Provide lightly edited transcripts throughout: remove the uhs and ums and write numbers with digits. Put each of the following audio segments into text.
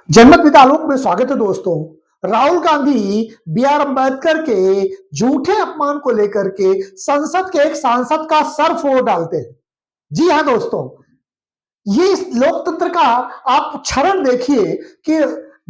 जनमत पिता आलोक में स्वागत है दोस्तों। राहुल गांधी बी आर अम्बेडकर के झूठे अपमान को लेकर के संसद के एक सांसद का सर फोड़ डालते हैं। जी हाँ दोस्तों, ये इस लोकतंत्र का आप क्षरण देखिए कि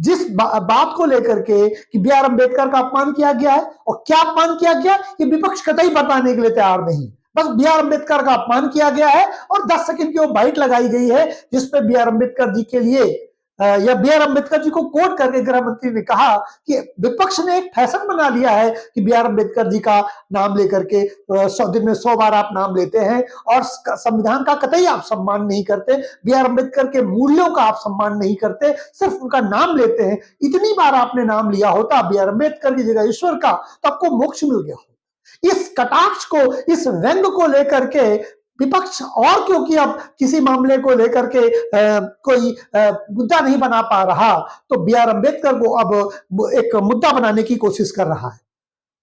जिस बात को लेकर के कि बी आर अम्बेडकर का अपमान किया गया है और क्या अपमान किया गया, ये विपक्ष कतई बताने के लिए तैयार नहीं। बस बी आर अम्बेडकर का अपमान किया गया है और 10 सेकंड की वो बाइट लगाई गई है जिसपे बी आर अम्बेडकर जी के लिए या बी आर अम्बेडकर जी को कोट करके गृह मंत्री ने कहा कि विपक्ष ने एक फैशन बना लिया है कि बी आर अम्बेडकर जी का नाम लेकर के 100 दिन में 100 बार आप नाम लेते हैं और संविधान का कतई आप सम्मान नहीं करते, बी आर अम्बेडकर के मूल्यों का आप सम्मान नहीं करते, सिर्फ उनका नाम लेते हैं। इतनी बार आपने नाम लिया होता बी आर अम्बेडकर की जगह ईश्वर का, तो आपको मोक्ष मिल गया हो। इस कटाक्ष को, इस व्यंग को लेकर के विपक्ष और क्योंकि अब किसी मामले को लेकर के कोई मुद्दा नहीं बना पा रहा, तो बी आर अम्बेडकर को अब एक मुद्दा बनाने की कोशिश कर रहा है।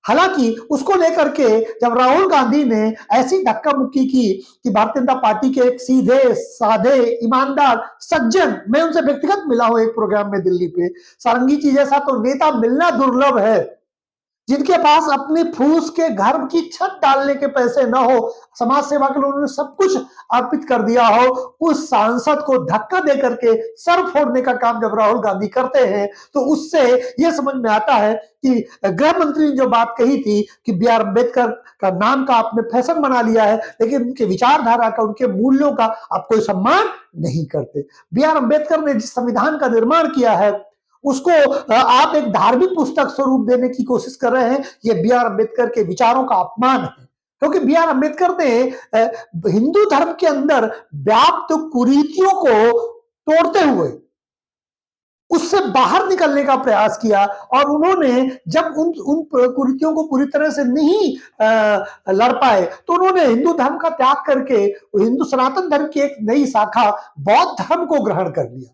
हालांकि उसको लेकर के जब राहुल गांधी ने ऐसी धक्का मुक्की की कि भारतीय जनता पार्टी के एक सीधे साधे ईमानदार सज्जन, मैं उनसे व्यक्तिगत मिला हूं एक प्रोग्राम में दिल्ली पे, सारंगी जी जैसा तो नेता मिलना दुर्लभ है, जिनके पास अपनी फूस के घर की छत डालने के पैसे न हो, समाज सेवा के लिए उन्होंने सब कुछ अर्पित कर दिया हो, उस सांसद को धक्का देकर के सर फोड़ने का काम जब राहुल गांधी करते हैं तो उससे यह समझ में आता है कि गृह मंत्री ने जो बात कही थी कि बी आर अम्बेडकर का नाम का आपने फैशन बना लिया है, लेकिन उनके विचारधारा का, उनके मूल्यों का आप कोई सम्मान नहीं करते। बी आर अम्बेडकर ने जिस संविधान का निर्माण किया है उसको आप एक धार्मिक पुस्तक स्वरूप देने की कोशिश कर रहे हैं। ये बी आर अम्बेडकर के विचारों का अपमान है, क्योंकि बी आर अम्बेडकर ने हिंदू धर्म के अंदर व्याप्त कुरीतियों को तोड़ते हुए उससे बाहर निकलने का प्रयास किया और उन्होंने जब उन कुरीतियों को पूरी तरह से नहीं लड़ पाए तो उन्होंने हिंदू धर्म का त्याग करके हिंदू सनातन धर्म की एक नई शाखा बौद्ध धर्म को ग्रहण कर लिया।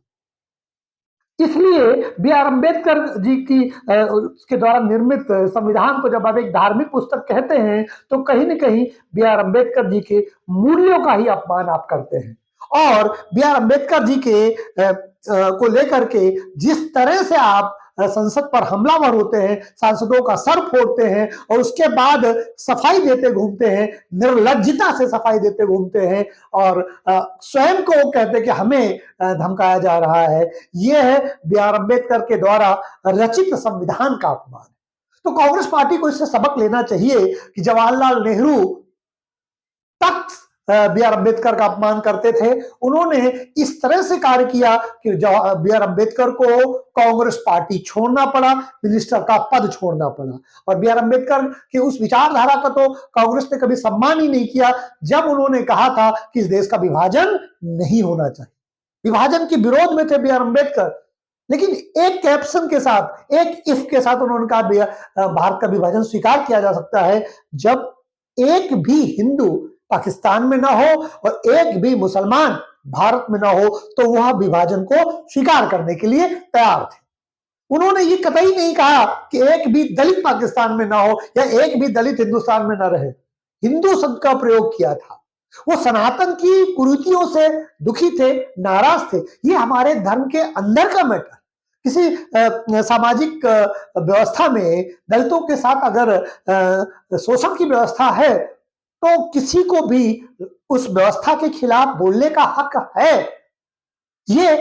इसलिए बी आर अम्बेडकर जी की के द्वारा निर्मित संविधान को जब आप एक धार्मिक पुस्तक कहते हैं तो कहीं न कहीं बी आर अम्बेडकर जी के मूल्यों का ही अपमान आप करते हैं। और बी आर अम्बेडकर जी के को लेकर के जिस तरह से आप संसद पर हमलावर होते हैं, सांसदों का सर फोड़ते हैं और उसके बाद सफाई देते घूमते हैं, निर्लज्जता से सफाई देते घूमते हैं और स्वयं को कहते हैं कि हमें धमकाया जा रहा है, यह है बी आर अम्बेडकर के द्वारा रचित संविधान का अपमान। तो कांग्रेस पार्टी को इससे सबक लेना चाहिए कि जवाहरलाल नेहरू तक बी आर अम्बेडकर का अपमान करते थे, उन्होंने इस तरह से कार्य किया कि बी आर अम्बेडकर को कांग्रेस पार्टी छोड़ना पड़ा, मिनिस्टर का पद छोड़ना पड़ा। और बी आर अम्बेडकर के उस विचारधारा का तो कांग्रेस ने कभी सम्मान ही नहीं किया जब उन्होंने कहा था कि इस देश का विभाजन नहीं होना चाहिए। विभाजन के विरोध में थे बी आर अम्बेडकर, लेकिन एक कैप्शन के साथ, एक इफ के साथ उन्होंने कहा भारत का विभाजन स्वीकार किया जा सकता है जब एक भी हिंदू पाकिस्तान में ना हो और एक भी मुसलमान भारत में ना हो, तो वह विभाजन को स्वीकार करने के लिए तैयार थे। उन्होंने ये कतई नहीं कहा कि एक भी दलित पाकिस्तान में ना हो या एक भी दलित हिंदुस्तान में ना रहे। हिंदू शब्द का प्रयोग किया था। वो सनातन की कुरीतियों से दुखी थे, नाराज थे। ये हमारे धर्म के अंदर का मैटर। किसी सामाजिक व्यवस्था में दलितों के साथ अगर शोषण की व्यवस्था है तो किसी को भी उस व्यवस्था के खिलाफ बोलने का हक है। ये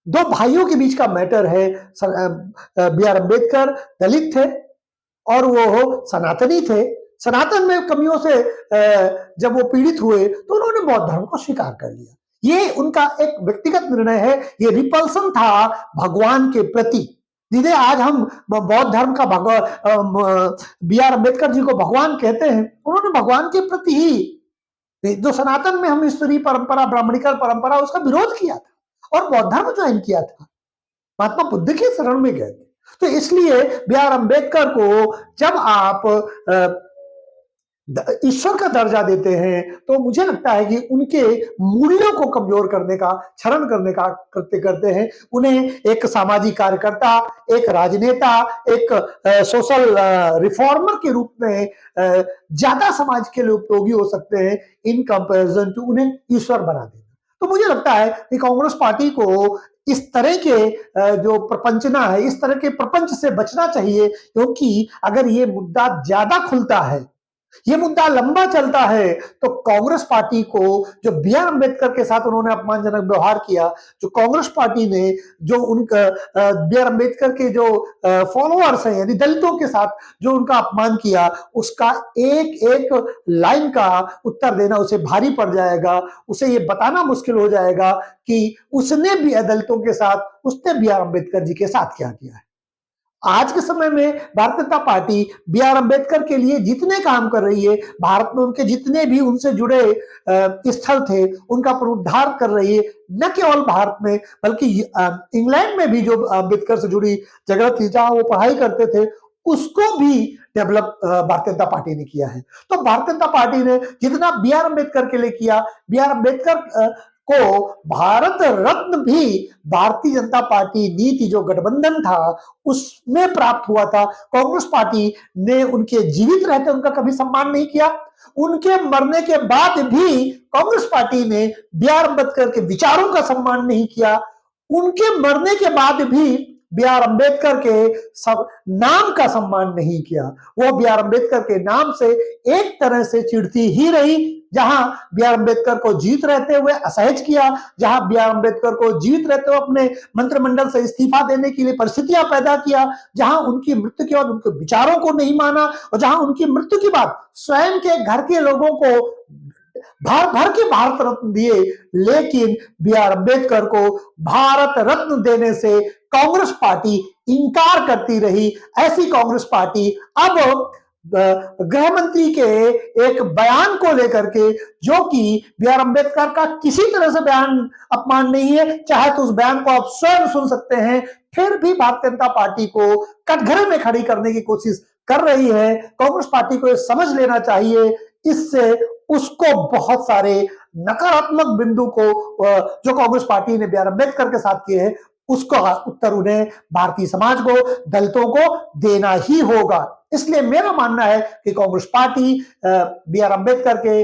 दो भाइयों के बीच का मैटर है। बी आर अम्बेडकर दलित थे और वो सनातनी थे। सनातन में कमियों से जब वो पीड़ित हुए तो उन्होंने बौद्ध धर्म को स्वीकार कर लिया। ये उनका एक व्यक्तिगत निर्णय है। ये रिपल्सन था भगवान के प्रति। जिसे आज हम बौद्ध धर्म का बी आर अम्बेडकर जी को भगवान कहते हैं, उन्होंने भगवान के प्रति ही जो सनातन में हम ईश्वरीय परंपरा, ब्राह्मणिकल परंपरा, उसका विरोध किया था और बौद्ध धर्म ज्वाइन किया था। महात्मा बुद्ध के शरण में गए थे। तो इसलिए बी आर अम्बेडकर को जब आप ईश्वर का दर्जा देते हैं तो मुझे लगता है कि उनके मूल्यों को कमजोर करने का, क्षरण करने का करते करते हैं। उन्हें एक सामाजिक कार्यकर्ता, एक राजनेता, एक सोशल रिफॉर्मर के रूप में ज्यादा समाज के लिए उपयोगी हो सकते हैं इन कंपैरिजन टू उन्हें ईश्वर बना देना। तो मुझे लगता है कि कांग्रेस पार्टी को इस तरह के जो प्रपंचना है, इस तरह के प्रपंच से बचना चाहिए, क्योंकि अगर ये मुद्दा ज्यादा खुलता है, ये मुद्दा लंबा चलता है, तो कांग्रेस पार्टी को जो बी आर अम्बेडकर के साथ उन्होंने अपमानजनक व्यवहार किया, जो कांग्रेस पार्टी ने जो उनका बी आर अम्बेडकर के जो फॉलोअर्स हैं यानी दलितों के साथ जो उनका अपमान किया, उसका एक एक लाइन का उत्तर देना उसे भारी पड़ जाएगा। उसे ये बताना मुश्किल हो जाएगा कि उसने भी दलितों के साथ, उसने बी आर अम्बेडकर जी के साथ क्या किया है। आज के समय में Bharatiya Janata party B R Ambedkar के लिए जितने काम कर रही है, भारत में उनके जितने भी उनसे जुड़े स्थल थे, उनका पुनरुद्धार कर रही है। न केवल भारत में बल्कि इंग्लैंड में भी जो अम्बेडकर से जुड़ी जगह थी, जहां वो पढ़ाई करते थे, उसको भी डेवलप भारतीय जनता पार्टी ने किया है। तो भारतीय जनता पार्टी ने जितना बी आर अम्बेडकर के लिए किया, बी आर अम्बेडकर को भारत रत्न भी भारतीय जनता पार्टी नीति जो गठबंधन था उसमें प्राप्त हुआ था। कांग्रेस पार्टी ने उनके जीवित रहते उनका कभी सम्मान नहीं किया, उनके मरने के बाद भी कांग्रेस पार्टी ने बी आर अम्बेडकर के विचारों का सम्मान नहीं किया, उनके मरने के बाद भी बी आर अम्बेडकर के सब नाम का सम्मान नहीं किया। वो बी आर अम्बेडकर के नाम से एक तरह से चिढ़ती ही रही। जहां बी आर अम्बेडकर को जीवित रहते हुए असहज किया, जहां बी आर अम्बेडकर को जीवित रहते हुए अपने मंत्रिमंडल से इस्तीफा देने के लिए परिस्थितियां पैदा किया, जहां उनकी मृत्यु के बाद उनके विचारों को नहीं माना, और जहां उनकी मृत्यु के बाद स्वयं के घर के लोगों को भर भर के भारत रत्न दिए, लेकिन बी आर अम्बेडकर को भारत रत्न देने से कांग्रेस पार्टी इंकार करती रही। ऐसी कांग्रेस पार्टी अब गृह मंत्री के एक बयान को लेकर के, जो कि बी आर अम्बेडकर का किसी तरह से बयान अपमान नहीं है, चाहे तो उस बयान को आप स्वयं सुन सकते हैं, फिर भी भारतीय जनता पार्टी को कटघरे में खड़ी करने की कोशिश कर रही है। कांग्रेस पार्टी को समझ लेना चाहिए, इससे उसको बहुत सारे नकारात्मक बिंदु को जो कांग्रेस पार्टी ने बी आर अम्बेडकर के साथ किए हैं, उसका उत्तर उन्हें भारतीय समाज को, दलितों को देना ही होगा। इसलिए मेरा मानना है कि Congress party B R Ambedkar के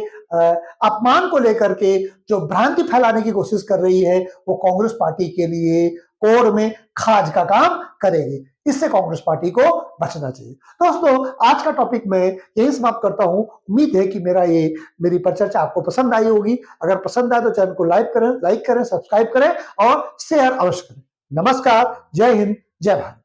अपमान को लेकर के जो भ्रांति फैलाने की कोशिश कर रही है, वो कांग्रेस पार्टी के लिए कोर में खाज का काम करेगी। इससे कांग्रेस पार्टी को बचना चाहिए। दोस्तों, आज का टॉपिक मैं यही समाप्त करता हूं। उम्मीद है कि मेरी परिचर्चा आपको पसंद आई होगी। अगर पसंद आए तो चैनल को लाइक करें, सब्सक्राइब करें और शेयर अवश्य करें। नमस्कार, जय हिंद, जय भारत।